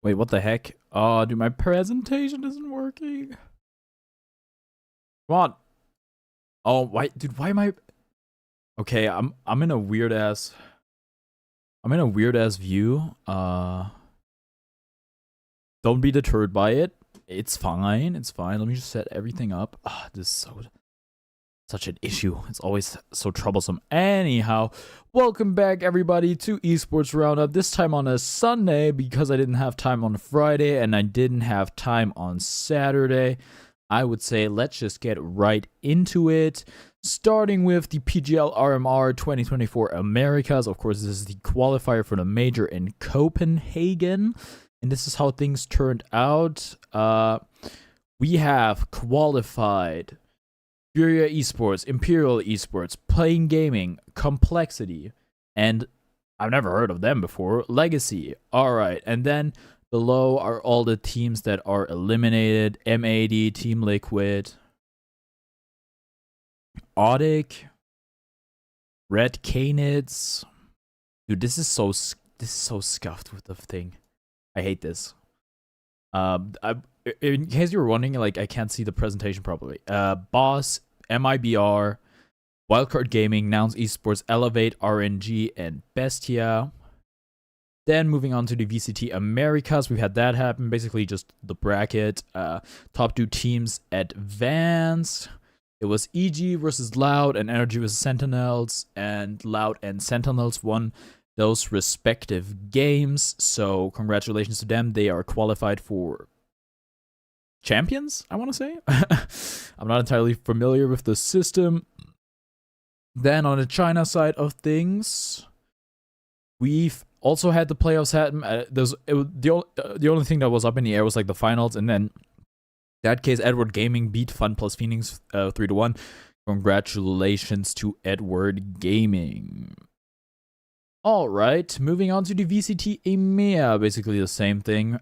Wait, what the heck? Oh, dude, my presentation isn't working. Come on. Oh, why, dude? Why am I? Okay, I'm in a weird ass. I'm in a weird ass view. Don't be deterred by it. It's fine. It's fine. Let me just set everything up. This is such an issue. It's always so troublesome. Anyhow, welcome back everybody to Esports Roundup. This time on a Sunday because I didn't have time on Friday and I didn't have time on Saturday. I would say let's just get right into it. Starting with the PGL RMR 2024 Americas. Of course, this is the qualifier for the major in Copenhagen. And this is how things turned out. We have qualified Furia Esports, Imperial Esports, Playing Gaming, Complexity, and I've never heard of them before, Legacy. Alright, and then below are all the teams that are eliminated. M80, Team Liquid, Audic, Red Canids. Dude, this is so scuffed with the thing. I hate this. In case you were wondering, like, I can't see the presentation properly. Boss, MIBR, Wildcard Gaming, Nouns Esports, Elevate, RNG, and Bestia. Then moving on to the VCT Americas, we've had that happen. Basically, just the bracket. Top two teams advanced. It was EG versus Loud, and Energy versus Sentinels, and Loud and Sentinels won those respective games. So congratulations to them. They are qualified for champions, I want to say. I'm not entirely familiar with the system. Then on the China side of things, we've also had the playoffs happen. The only thing that was up in the air was like the finals, and then in that case, Edward Gaming beat Fun Plus Phoenix 3-1. Congratulations to Edward Gaming. All right, moving on to the VCT EMEA, basically the same thing.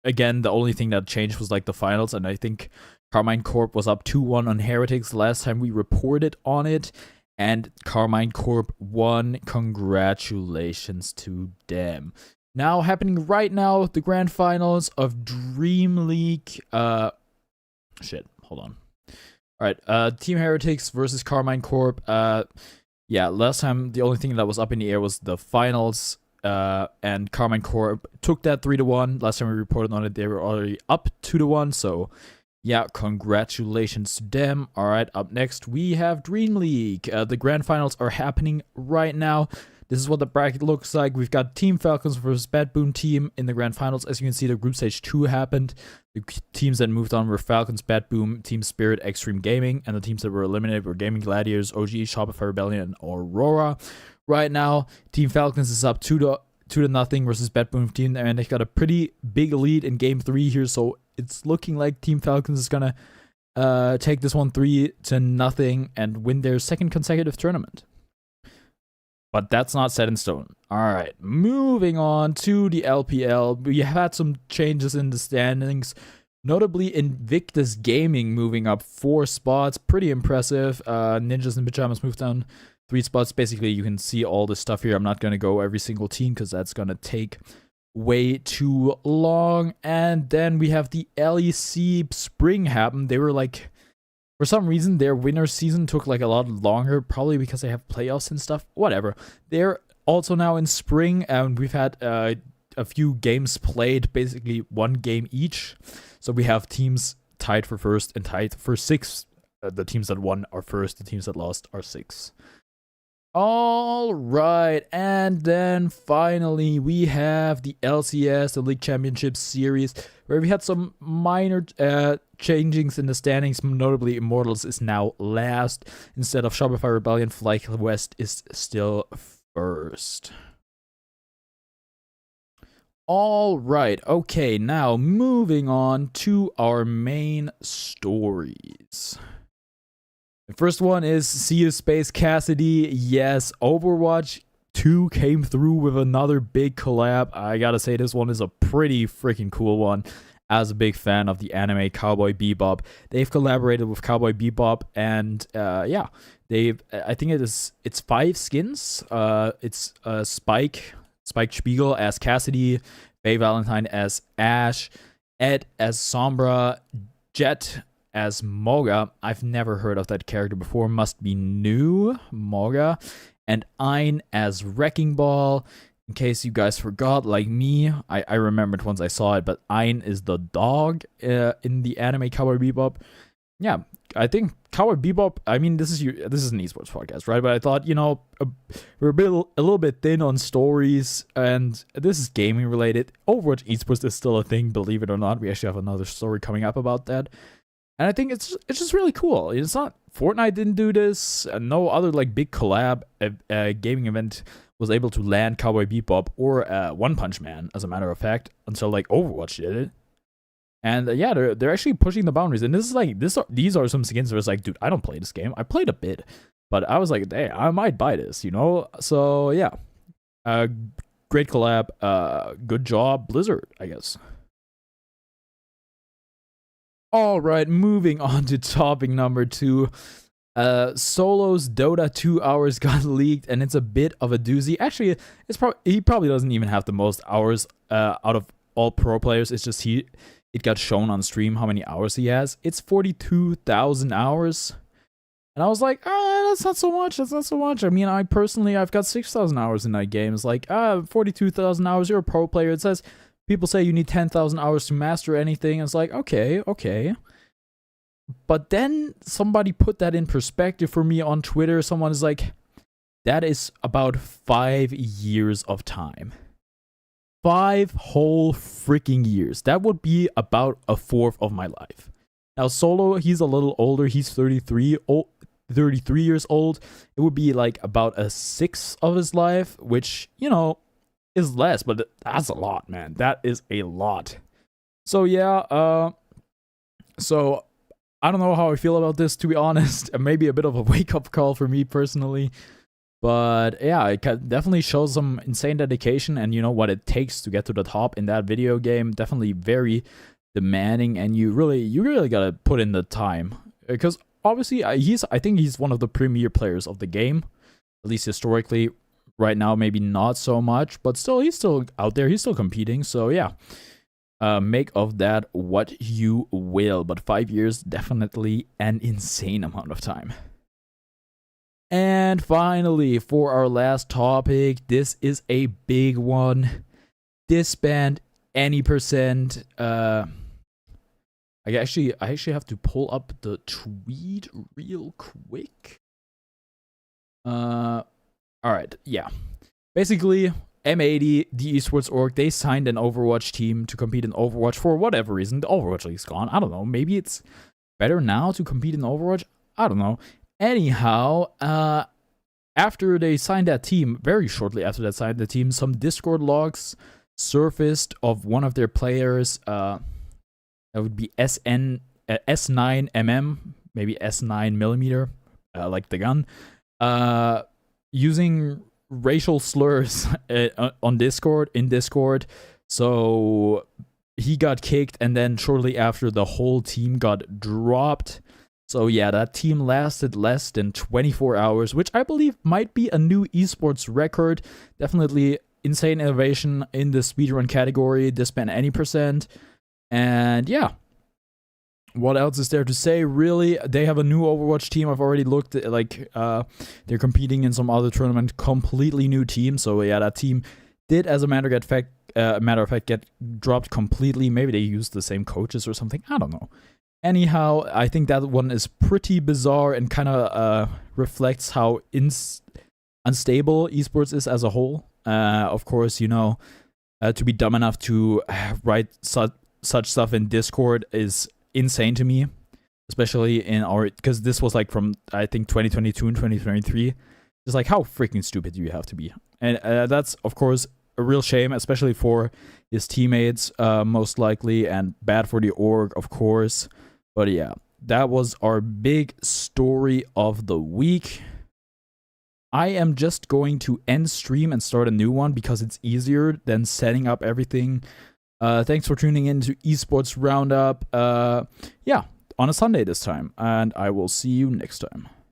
Again, the only thing that changed was like the finals, and I think Carmine Corp was up 2-1 on Heretics last time we reported on it, and Carmine Corp won. Congratulations to them. Now, happening right now, the grand finals of Dream League. Shit, hold on. All right, Team Heretics versus Carmine Corp. Yeah, last time the only thing that was up in the air was the finals, and Carmine Corp took that 3-1. Last time we reported on it, they were already up 2-1. So, yeah, congratulations to them. All right, up next we have Dream League. The grand finals are happening right now. This is what the bracket looks like. We've got Team Falcons versus Bad Boom Team in the grand finals. As you can see, the group stage 2 happened. The teams that moved on were Falcons, Bad Boom, Team Spirit, Extreme Gaming, and the teams that were eliminated were Gaming Gladiators, OG, Shopify Rebellion, and Aurora. Right now, Team Falcons is up 2-0 versus Bad Boom Team, and they got a pretty big lead in Game 3 here, so it's looking like Team Falcons is gonna take this one 3-0 and win their second consecutive tournament. But that's not set in stone. All right, moving on to the LPL. We had some changes in the standings, notably Invictus Gaming moving up 4 spots. Pretty impressive. Ninjas and Pajamas moved down 3 spots. Basically, you can see all the stuff here. I'm not going to go every single team because that's going to take way too long. And then we have the LEC Spring happen. They were like, for some reason, their winter season took like a lot longer, probably because they have playoffs and stuff. Whatever. They're also now in spring, and we've had a few games played, basically 1 game each. So we have teams tied for first and tied for 6th. The teams that won are first, the teams that lost are 6th. All right, and then finally we have the LCS, the League Championship Series, where we had some minor changings in the standings. Notably, Immortals is now last instead of Shopify Rebellion. FlyQuest is still first. All right, okay, now moving on to our main stories. The first one is Sea of Space Cassidy. Yes, Overwatch 2 came through with another big collab. I gotta say, this one is a pretty freaking cool one. As a big fan of the anime Cowboy Bebop, they've collaborated with Cowboy Bebop, and yeah, I think it's 5 skins. It's Spike Spiegel as Cassidy, Faye Valentine as Ash, Ed as Sombra, Jet as Moga. I've never heard of that character before. Must be new, Moga. And Ein as Wrecking Ball. In case you guys forgot, like me, I remembered once I saw it, but Ein is the dog in the anime Cowboy Bebop. Yeah, I think Cowboy Bebop, I mean, this is an esports podcast, right? But I thought, we're a little bit thin on stories, and this is gaming related. Overwatch esports is still a thing, believe it or not. We actually have another story coming up about that. And I think it's just really cool. It's not, Fortnite didn't do this, and no other like big collab gaming event was able to land Cowboy Bebop or One Punch Man, as a matter of fact, until like Overwatch did it. And yeah, they're actually pushing the boundaries. And this is like these are some skins where it's like, dude, I don't play this game. I played a bit, but I was like, hey, I might buy this, So yeah, great collab. Good job, Blizzard, I guess. All right, moving on to topic number 2. Solo's Dota 2 hours got leaked, and it's a bit of a doozy. Actually, he probably doesn't even have the most hours out of all pro players. It's just it got shown on stream how many hours he has. It's 42,000 hours. And I was like, that's not so much. That's not so much. I mean, I've got 6,000 hours in that game. It's like, 42,000 hours. You're a pro player. It says, people say you need 10,000 hours to master anything. It's like, okay. But then somebody put that in perspective for me on Twitter. Someone is like, that is about 5 years of time. 5 whole freaking years. That would be about a fourth of my life. Now, Solo, he's a little older. He's 33 years old. It would be like about a sixth of his life, which, is less, but that's a lot, man. That is a lot. So, yeah, so I don't know how I feel about this, to be honest. Maybe a bit of a wake-up call for me personally. But yeah, it definitely shows some insane dedication and what it takes to get to the top in that video game. Definitely very demanding, and you really gotta put in the time, because obviously I think he's one of the premier players of the game, at least historically. Right now, maybe not so much, but still, he's still out there. He's still competing. So yeah, make of that what you will. But 5 years, definitely an insane amount of time. And finally, for our last topic, this is a big one. Disband any percent. I actually have to pull up the tweet real quick. All right, yeah. Basically, M80, the esports org, they signed an Overwatch team to compete in Overwatch for whatever reason. The Overwatch League's gone. I don't know. Maybe it's better now to compete in Overwatch. I don't know. Anyhow, after they signed that team, very shortly after they signed the team, some Discord logs surfaced of one of their players. That would be S9mm, maybe S9mm, like the gun, using racial slurs in Discord. So he got kicked, and then shortly after, the whole team got dropped. So yeah, that team lasted less than 24 hours, which I believe might be a new esports record. Definitely insane innovation in the speedrun category, disband any percent. And yeah, what else is there to say? Really, they have a new Overwatch team. I've already looked at, they're competing in some other tournament, completely new team. So yeah, that team did, as a matter of fact, get dropped completely. Maybe they used the same coaches or something. I don't know. Anyhow, I think that one is pretty bizarre and kind of reflects how unstable esports is as a whole. Of course, to be dumb enough to write such stuff in Discord is insane to me, especially because this was like from, I think, 2022 and 2023. It's like, how freaking stupid do you have to be? And that's, of course, a real shame, especially for his teammates, most likely, and bad for the org, of course. But yeah, that was our big story of the week. I am just going to end stream and start a new one because it's easier than setting up everything. Thanks for tuning in to Esports Roundup. Yeah, on a Sunday this time. And I will see you next time.